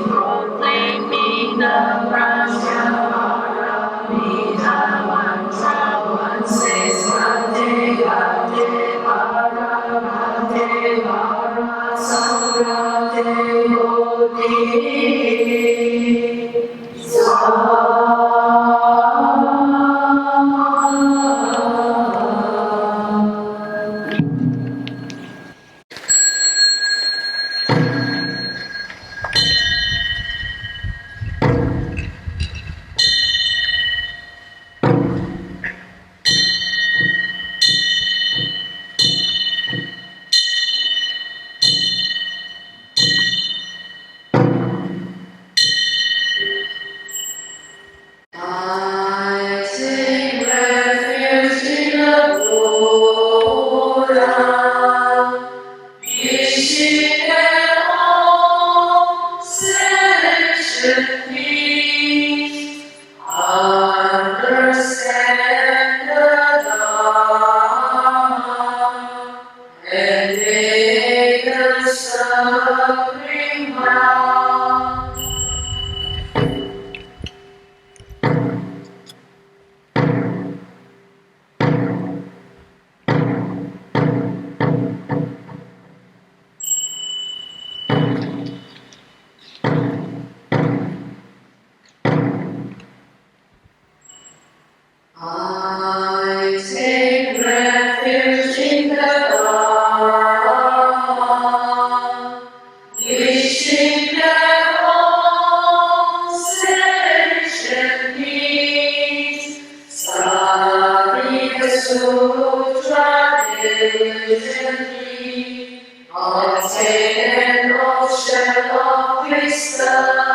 Proclaiming the Brahma diligently, attain an ocean of wisdom.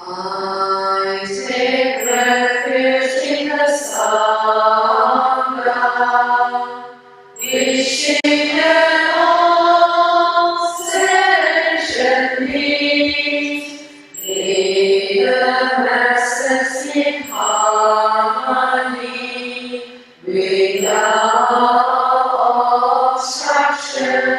I take refuge in the Sangha, wishing that all sentient beings may the masses in harmony without obstruction.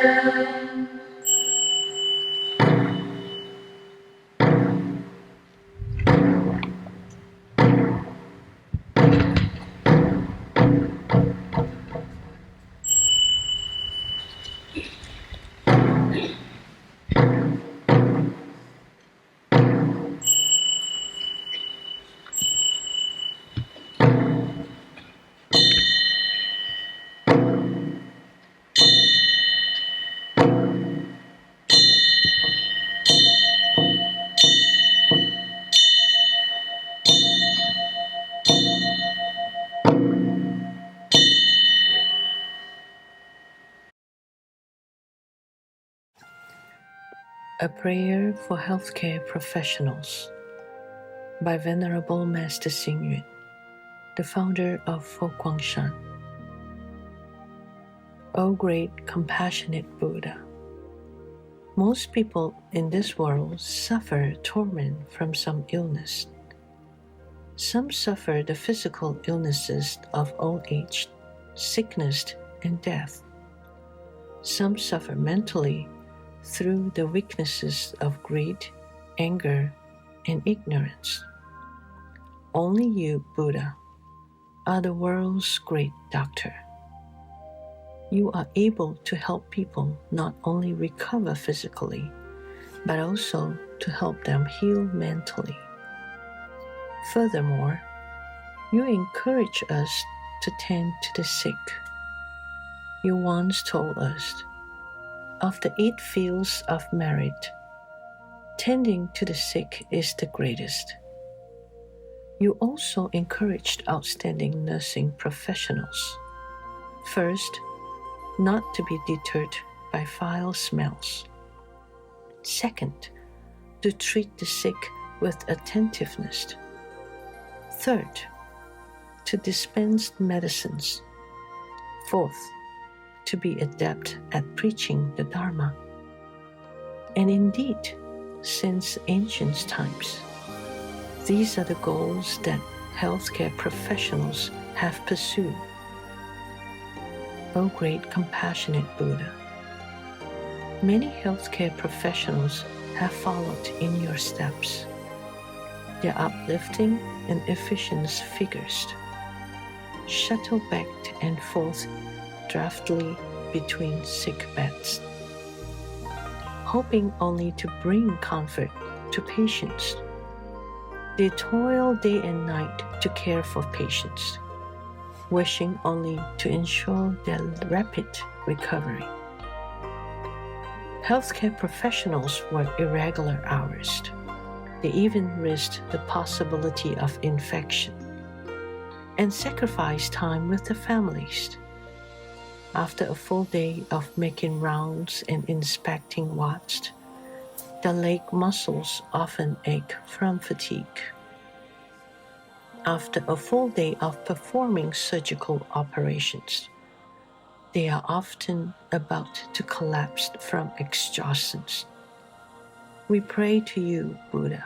A Prayer for Healthcare Professionals by Venerable Master Xing, the founder of Guang Shan. O great compassionate Buddha, most people in this world suffer torment from some illness. Some suffer the physical illnesses of old age, sickness, and death. Some suffer mentally through the weaknesses of greed, anger, and ignorance. Only you, Buddha, are the world's great doctor. You are able to help people not only recover physically, but also to help them heal mentally. Furthermore, you encourage us to tend to the sick. You once told us, of the 8 fields of merit, tending to the sick is the greatest. You also encouraged outstanding nursing professionals. First, not to be deterred by foul smells. Second, to treat the sick with attentiveness. Third, to dispense medicines. Fourth, to be adept at preaching the Dharma. And indeed, since ancient times, these are the goals that healthcare professionals have pursued. O great compassionate Buddha, many healthcare professionals have followed in your steps. Their uplifting and efficient figures shuttle back and forth draftily between sick beds, hoping only to bring comfort to patients. They toil day and night to care for patients, wishing only to ensure their rapid recovery. Healthcare professionals work irregular hours. They even risk the possibility of infection and sacrifice time with their families. After a full day of making rounds and inspecting wards, the leg muscles often ache from fatigue. After a full day of performing surgical operations, they are often about to collapse from exhaustion. We pray to you, Buddha,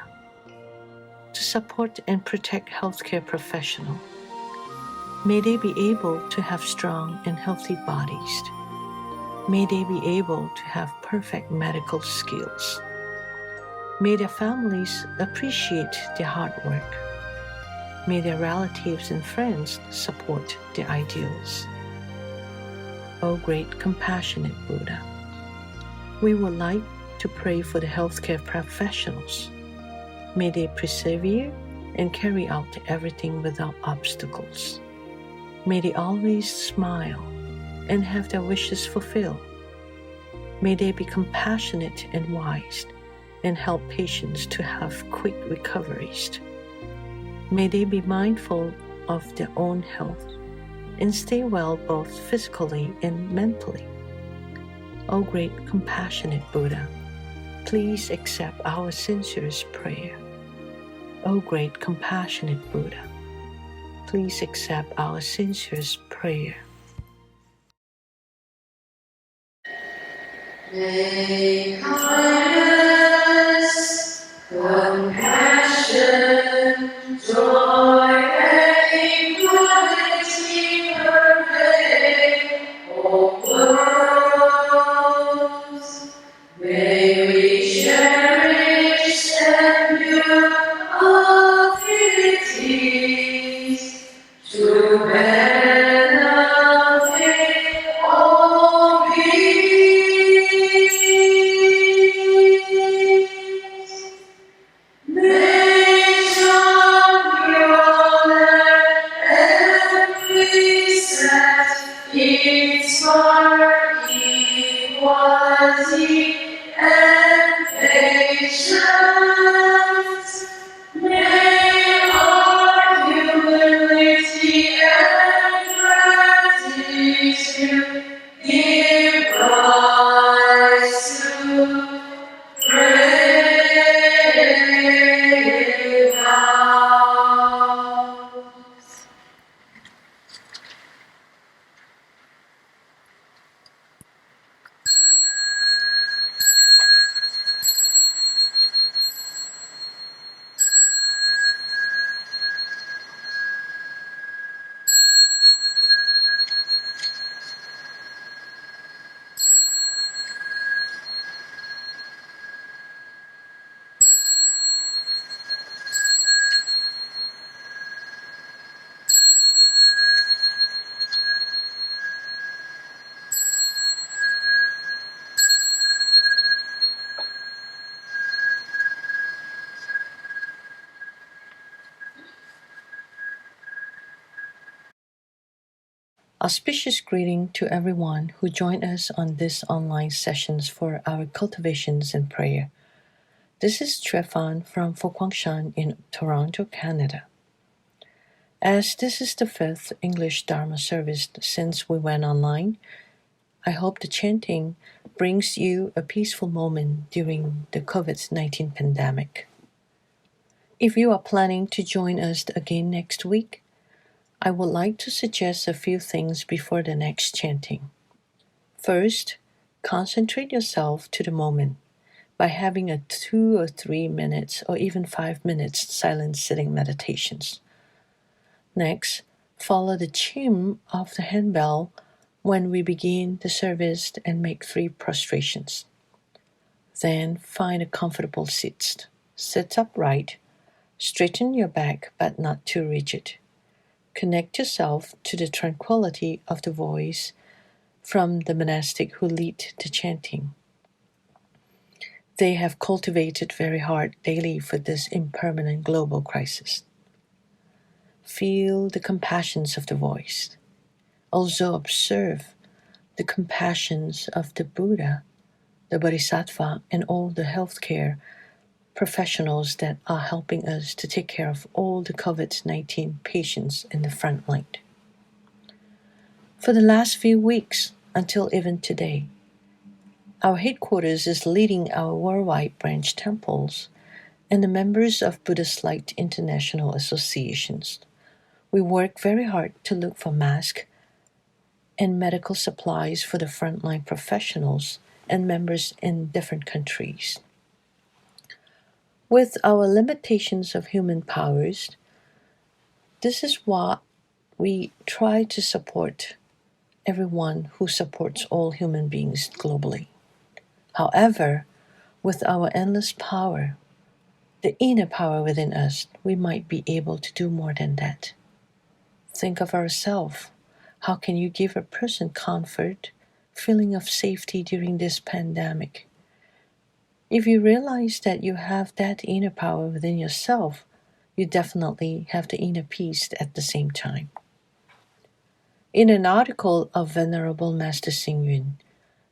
to support and protect healthcare professionals. May they be able to have strong and healthy bodies. May they be able to have perfect medical skills. May their families appreciate their hard work. May their relatives and friends support their ideals. O great compassionate Buddha, we would like to pray for the healthcare professionals. May they persevere and carry out everything without obstacles. May they always smile and have their wishes fulfilled. May they be compassionate and wise and help patients to have quick recoveries. May they be mindful of their own health and stay well both physically and mentally. O great compassionate Buddha, please accept our sincerest prayer. O great compassionate Buddha, please accept our sincerest prayer. May kindness, compassion, joy, and equality pervade all worlds. May we cherish and build affinities to benefit all beings. May champion and precept inspire equality and patience. May our humility and gratitude give rise to brave vows. Auspicious greeting to everyone who joined us on this online sessions for our cultivations and prayer. This is Chueh Fan from Shan in Toronto, Canada. As this is the 5th English Dharma service since we went online, I hope the chanting brings you a peaceful moment during the COVID-19 pandemic. If you are planning to join us again next week, I would like to suggest a few things before the next chanting. First, concentrate yourself to the moment by having a 2 or 3 minutes or even 5 minutes silent sitting meditations. Next, follow the chime of the handbell when we begin the service and make 3 prostrations. Then find a comfortable seat. Sit upright, straighten your back but not too rigid. Connect yourself to the tranquility of the voice from the monastic who lead the chanting. They have cultivated very hard daily for this impermanent global crisis. Feel the compassions of the voice. Also observe the compassions of the Buddha, the Bodhisattva, and all the healthcare professionals that are helping us to take care of all the COVID-19 patients in the front line. For the last few weeks, until even today, our headquarters is leading our worldwide branch temples and the members of Buddhist Light International Associations. We work very hard to look for masks and medical supplies for the frontline professionals and members in different countries. With our limitations of human powers, this is why we try to support everyone who supports all human beings globally. However, with our endless power, the inner power within us, we might be able to do more than that. Think of ourselves. How can you give a person comfort, feeling of safety during this pandemic? If you realize that you have that inner power within yourself, you definitely have the inner peace at the same time. In an article of Venerable Master Xing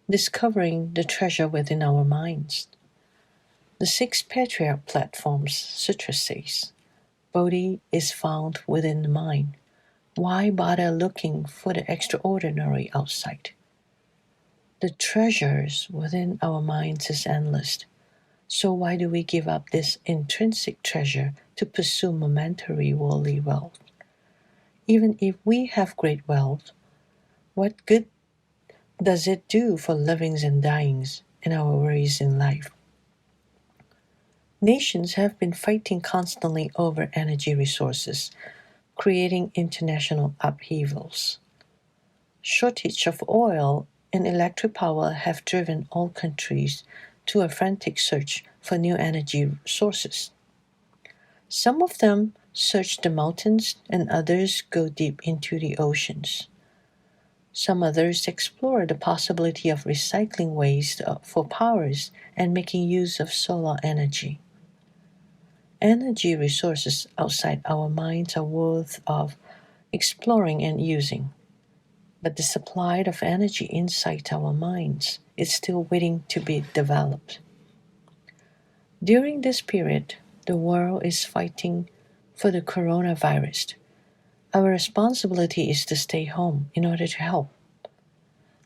Discovering the Treasure Within Our Minds, the Six Patriarch Platforms Sutra says, Bodhi is found within the mind. Why bother looking for the extraordinary outside? The treasures within our minds is endless. So why do we give up this intrinsic treasure to pursue momentary worldly wealth? Even if we have great wealth, what good does it do for livings and dyings and our worries in life? Nations have been fighting constantly over energy resources, creating international upheavals. Shortage of oil and electric power have driven all countries to a frantic search for new energy sources. Some of them search the mountains and others go deep into the oceans. Some others explore the possibility of recycling waste for powers and making use of solar energy. Energy resources outside our minds are worth of exploring and using, but the supply of energy inside our minds is still waiting to be developed. During this period, the world is fighting for the coronavirus. Our responsibility is to stay home in order to help.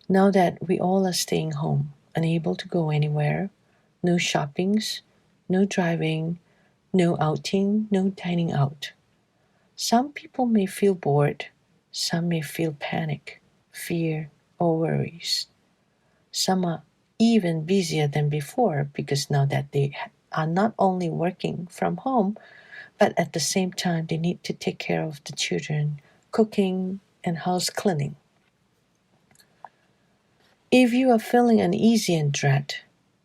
Now that we all are staying home, unable to go anywhere, no shoppings, no driving, no outing, no dining out. Some people may feel bored, some may feel panic, fear, or worries. Some are even busier than before because now that they are not only working from home, but at the same time they need to take care of the children, cooking, and house cleaning. If you are feeling uneasy and dread,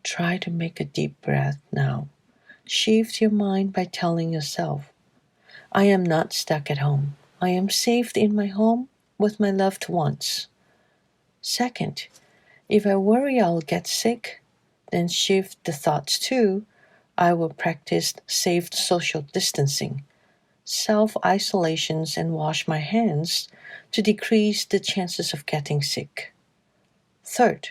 try to make a deep breath now. Shift your mind by telling yourself, I am not stuck at home. I am safe in my home with my loved ones. Second, if I worry I'll get sick, then shift the thoughts to, I will practice safe social distancing, self-isolations, and wash my hands to decrease the chances of getting sick. Third,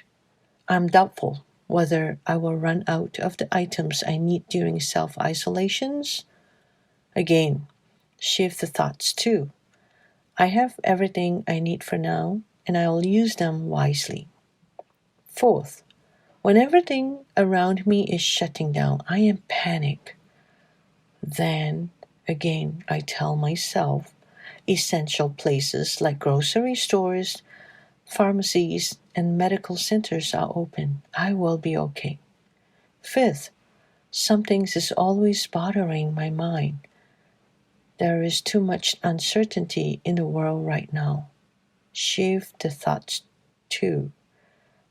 I'm doubtful whether I will run out of the items I need during self-isolations. Again, shift the thoughts too. I have everything I need for now, and I'll use them wisely. Fourth, when everything around me is shutting down, I am panicked. Then, again, I tell myself, essential places like grocery stores, pharmacies, and medical centers are open. I will be okay. Fifth, something is always bothering my mind. There is too much uncertainty in the world right now. Shift the thoughts too.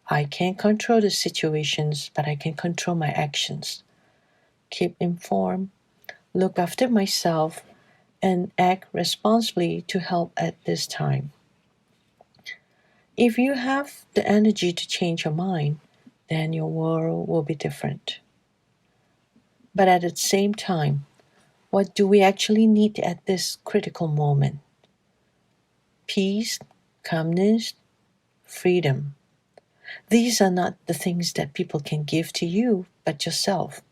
I can't control the situations, but I can control my actions. Keep informed, look after myself, and act responsibly to help at this time. If you have the energy to change your mind, then your world will be different. But at the same time, what do we actually need at this critical moment? Peace, calmness, freedom. These are not the things that people can give to you, but yourself.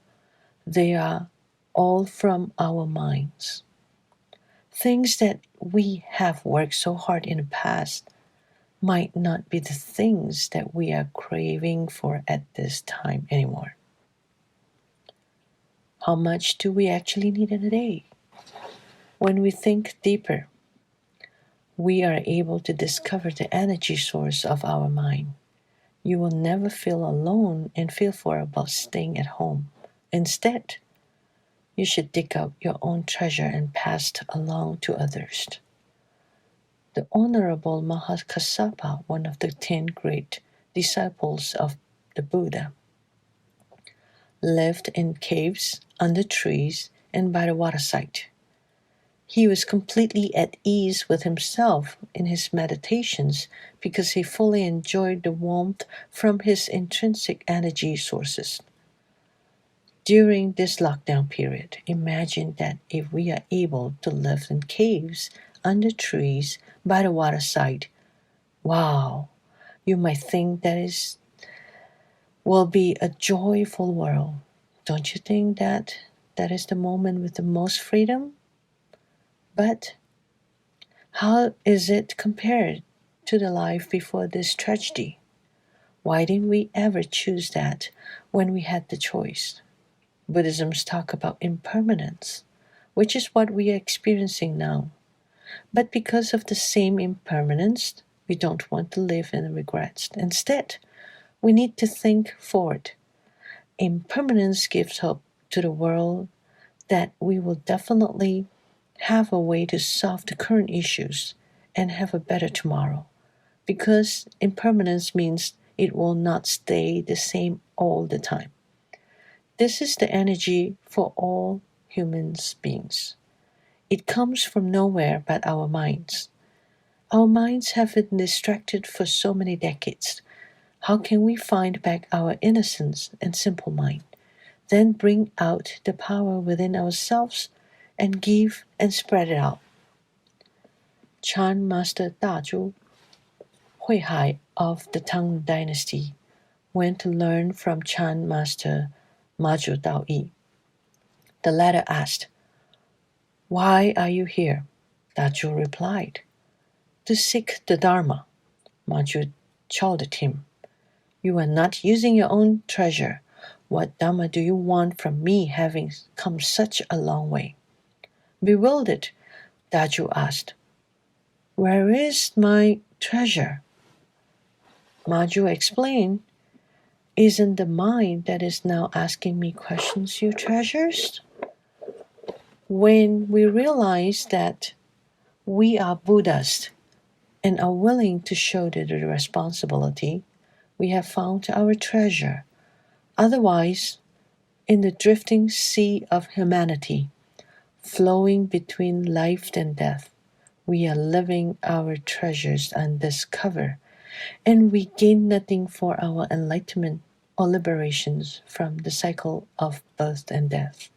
They are all from our minds. Things that we have worked so hard in the past might not be the things that we are craving for at this time anymore. How much do we actually need in a day? When we think deeper, we are able to discover the energy source of our mind. You will never feel alone and feel for about staying at home. Instead, you should dig out your own treasure and pass it along to others. The Honorable Mahakassapa, one of the 10 great disciples of the Buddha, lived in caves, under trees, and by the waterside. He was completely at ease with himself in his meditations because he fully enjoyed the warmth from his intrinsic energy sources. During this lockdown period, imagine that if we are able to live in caves, under trees, by the waterside, wow, you might think that is will be a joyful world. Don't you think that that is the moment with the most freedom? But how is it compared to the life before this tragedy? Why didn't we ever choose that when we had the choice? Buddhism's talk about impermanence, which is what we are experiencing now. But because of the same impermanence, we don't want to live in regrets. Instead, we need to think forward. Impermanence gives hope to the world that we will definitely have a way to solve the current issues and have a better tomorrow. Because impermanence means it will not stay the same all the time. This is the energy for all human beings. It comes from nowhere but our minds. Our minds have been distracted for so many decades. How can we find back our innocence and simple mind, then bring out the power within ourselves and give and spread it out? Chan Master Dazhu Huihai of the Tang Dynasty went to learn from Chan Master Maju Daoyi. The latter asked, "Why are you here?" Dazhu replied, "To seek the Dharma." Maju chided him, "You are not using your own treasure. What Dharma do you want from me, having come such a long way?" Bewildered, Dazhu asked, "Where is my treasure?" Maju explained, "Isn't the mind that is now asking me questions your treasures?" When we realize that we are Buddhas and are willing to shoulder the responsibility, we have found our treasure. Otherwise, in the drifting sea of humanity, flowing between life and death, we are living our treasures undiscovered, and we gain nothing for our enlightenment or liberations from the cycle of birth and death.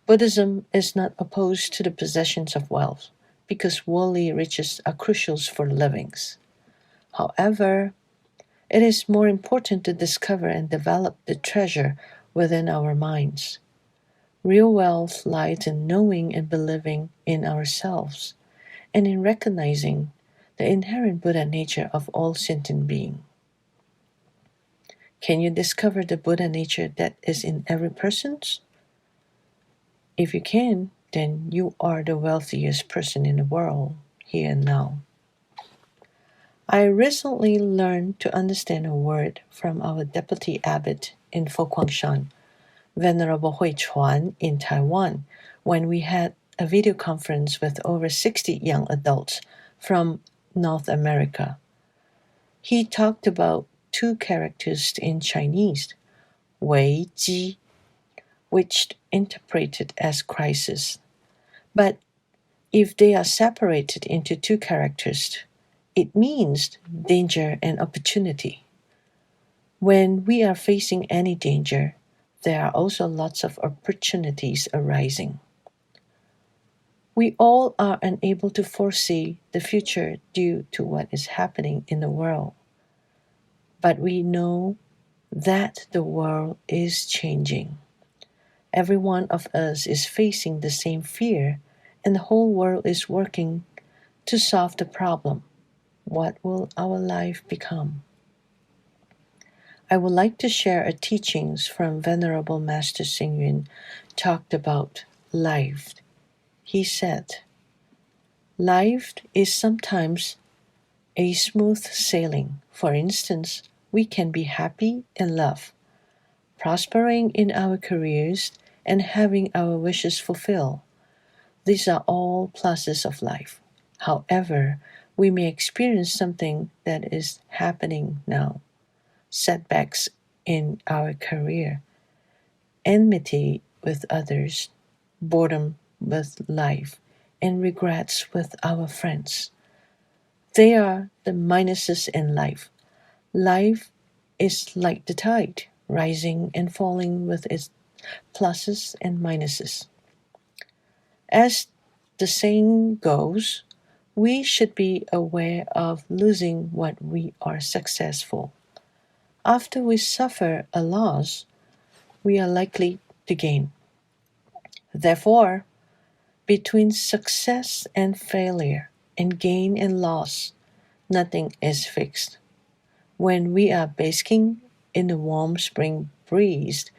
Buddhism is not opposed to the possessions of wealth, because worldly riches are crucial for livings. However, it is more important to discover and develop the treasure within our minds. Real wealth lies in knowing and believing in ourselves, and in recognizing the inherent Buddha nature of all sentient beings. Can you discover the Buddha nature that is in every person? If you can, then you are the wealthiest person in the world, here and now. I recently learned to understand a word from our deputy abbot in Shan, Venerable Chueh Fan in Taiwan, when we had a video conference with over 60 young adults from North America. He talked about two characters in Chinese, Wei Ji, which interpreted as crisis. But if they are separated into two characters, it means danger and opportunity. When we are facing any danger, there are also lots of opportunities arising. We all are unable to foresee the future due to what is happening in the world. But we know that the world is changing. Every one of us is facing the same fear, and the whole world is working to solve the problem. What will our life become? I would like to share a teachings from Venerable Master Xing talked about life. He said, "Life is sometimes a smooth sailing. For instance, we can be happy in love, prospering in our careers, and having our wishes fulfilled. These are all pluses of life. However, we may experience something that is happening now, setbacks in our career, enmity with others, boredom with life, and regrets with our friends. They are the minuses in life. Life is like the tide, rising and falling with its pluses and minuses. As the saying goes, we should be aware of losing what we are successful. After we suffer a loss, we are likely to gain. Therefore, between success and failure, and gain and loss, nothing is fixed. When we are basking in the warm spring breeze,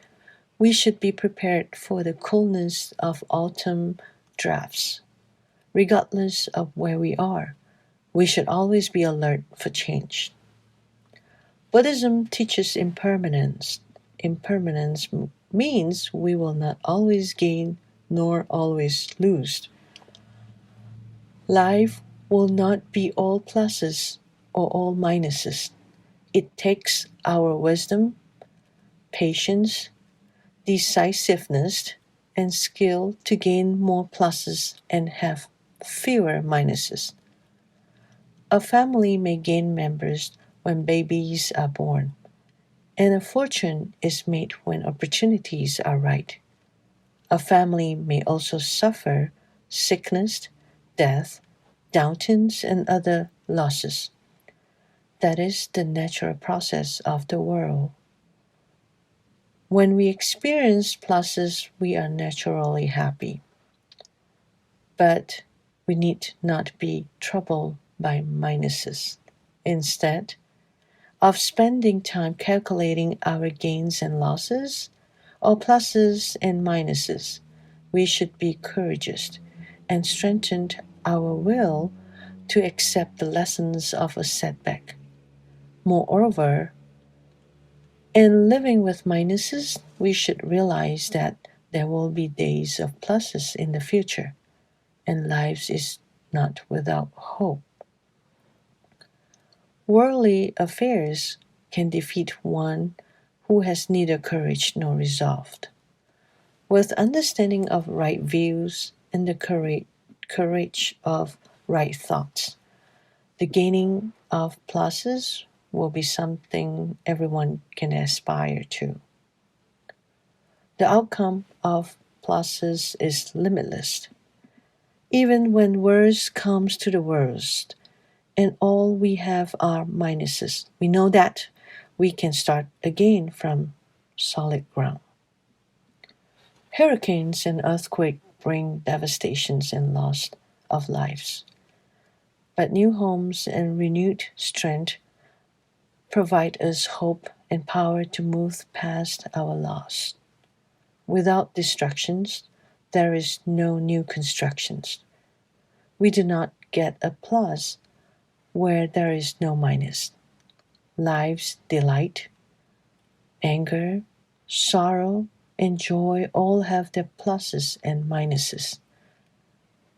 we should be prepared for the coolness of autumn drafts. Regardless of where we are, we should always be alert for change. Buddhism teaches impermanence. Impermanence means we will not always gain nor always lose. Life will not be all pluses or all minuses. It takes our wisdom, patience, decisiveness, and skill to gain more pluses and have fewer minuses. A family may gain members when babies are born, and a fortune is made when opportunities are right. A family may also suffer sickness, death, downturns, and other losses. That is the natural process of the world. When we experience pluses, we are naturally happy. But we need not be troubled by minuses. Instead of spending time calculating our gains and losses, or pluses and minuses, we should be courageous and strengthen our will to accept the lessons of a setback. Moreover, in living with minuses, we should realize that there will be days of pluses in the future, and life is not without hope. Worldly affairs can defeat one who has neither courage nor resolve. With understanding of right views and the courage of right thoughts, the gaining of pluses will be something everyone can aspire to. The outcome of pluses is limitless. Even when worst comes to the worst, and all we have are minuses, we know that we can start again from solid ground. Hurricanes and earthquakes bring devastations and loss of lives. But new homes and renewed strength provide us hope and power to move past our loss. Without destructions, there is no new constructions. We do not get a plus where there is no minus. Life's delight, anger, sorrow, and joy all have their pluses and minuses.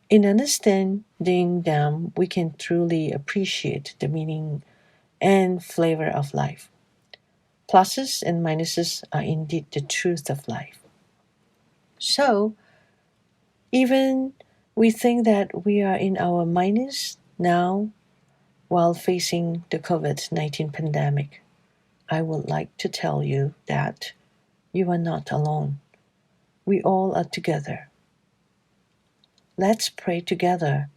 In understanding them, we can truly appreciate the meaning and flavor of life. Pluses and minuses are indeed the truth of life. So, even we think that we are in our minus now while facing the COVID-19 pandemic, I would like to tell you that you are not alone. We all are together. Let's pray together,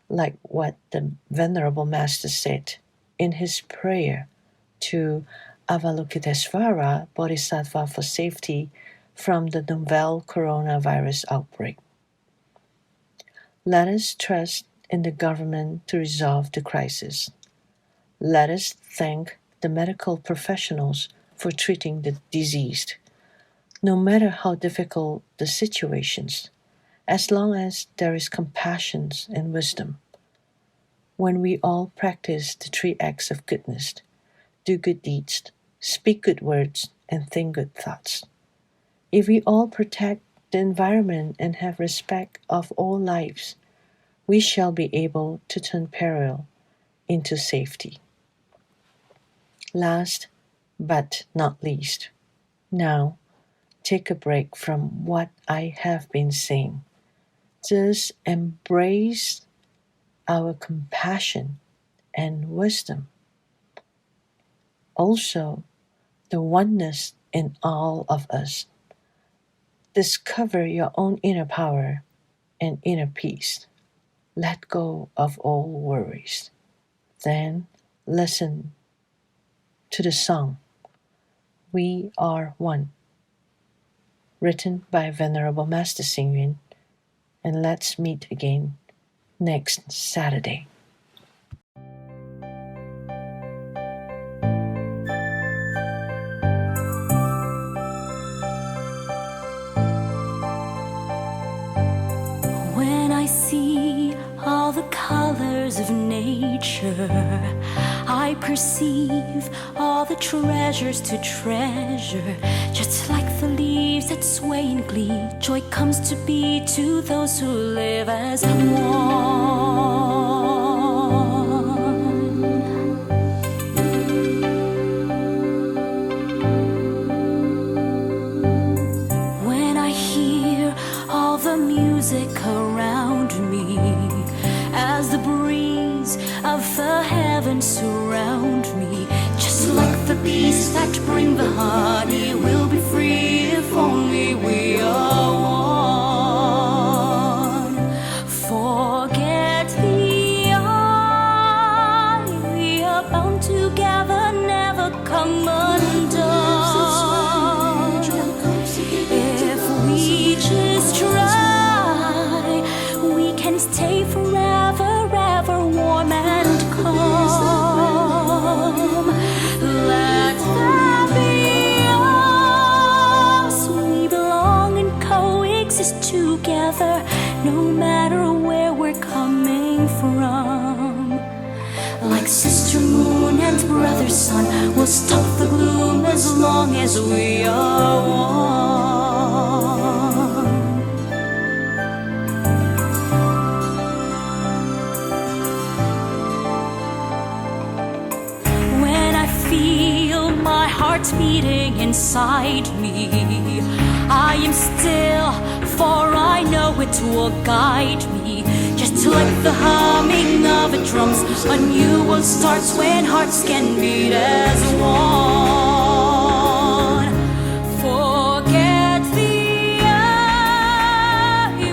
like what the Venerable Master said in his prayer to Avalokitesvara Bodhisattva for safety from the novel coronavirus outbreak. Let us trust in the government to resolve the crisis. Let us thank the medical professionals for treating the diseased. No matter how difficult the situations, as long as there is compassion and wisdom. When we all practice the 3 acts of goodness, do good deeds, speak good words, and think good thoughts. If we all protect the environment and have respect of all lives, we shall be able to turn peril into safety. Last but not least, now take a break from what I have been saying. Just embrace our compassion and wisdom. Also, the oneness in all of us. Discover your own inner power and inner peace. Let go of all worries. Then listen to the song, We Are One, written by Venerable Master Xing, and let's meet again next Saturday. When I see all the colors of nature, I perceive all the treasures to treasure. Just like the leaves that sway in glee, joy comes to be to those who live as one. When I hear all the music around me, as the breeze of the heavens surround me, just like the bees that bring the honey, we'll be free if only we are one. Forget the I, we are bound together, never come undone. If we just try, we can stay forever, ever warm and calm. Let there be us. We belong and coexist together, no matter where we're coming from. Like sister moon and brother sun, we'll stop the gloom as long as we are one. When I feel my heart beating inside me, I am still, for I know it will guide me. Just like the humming of a drums, a new world starts when hearts can beat as one. Forget the I,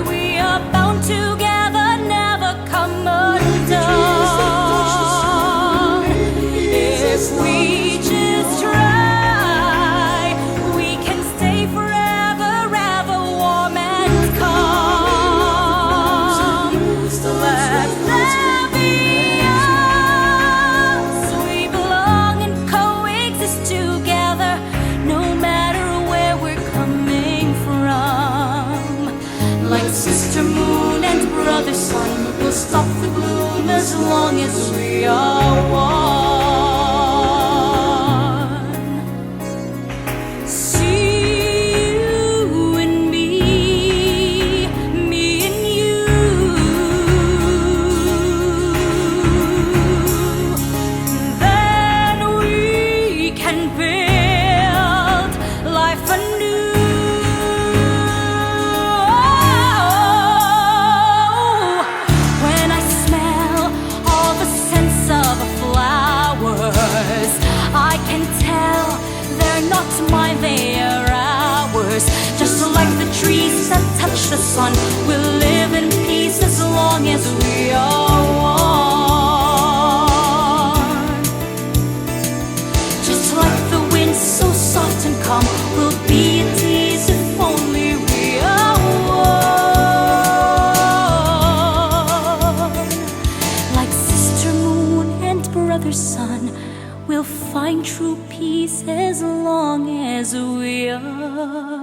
we are bound together, never come undone. If we just try, we can stay forever, ever warm and calm. Let there be us. We belong and coexist together, no matter where we're coming from. Like sister moon and brother sun, we'll stop the gloom as long as we are one. See you and me and you. Then we can build life anew. When I smell all the scents of flowers, I can tell they're not mine, they are ours. Just like the trees that touch the sun, we'll live in peace as long as we are one. Just like the wind so soft and calm, we'll be at ease if only we are one. Like sister moon and brother sun, we'll find true peace as long as we are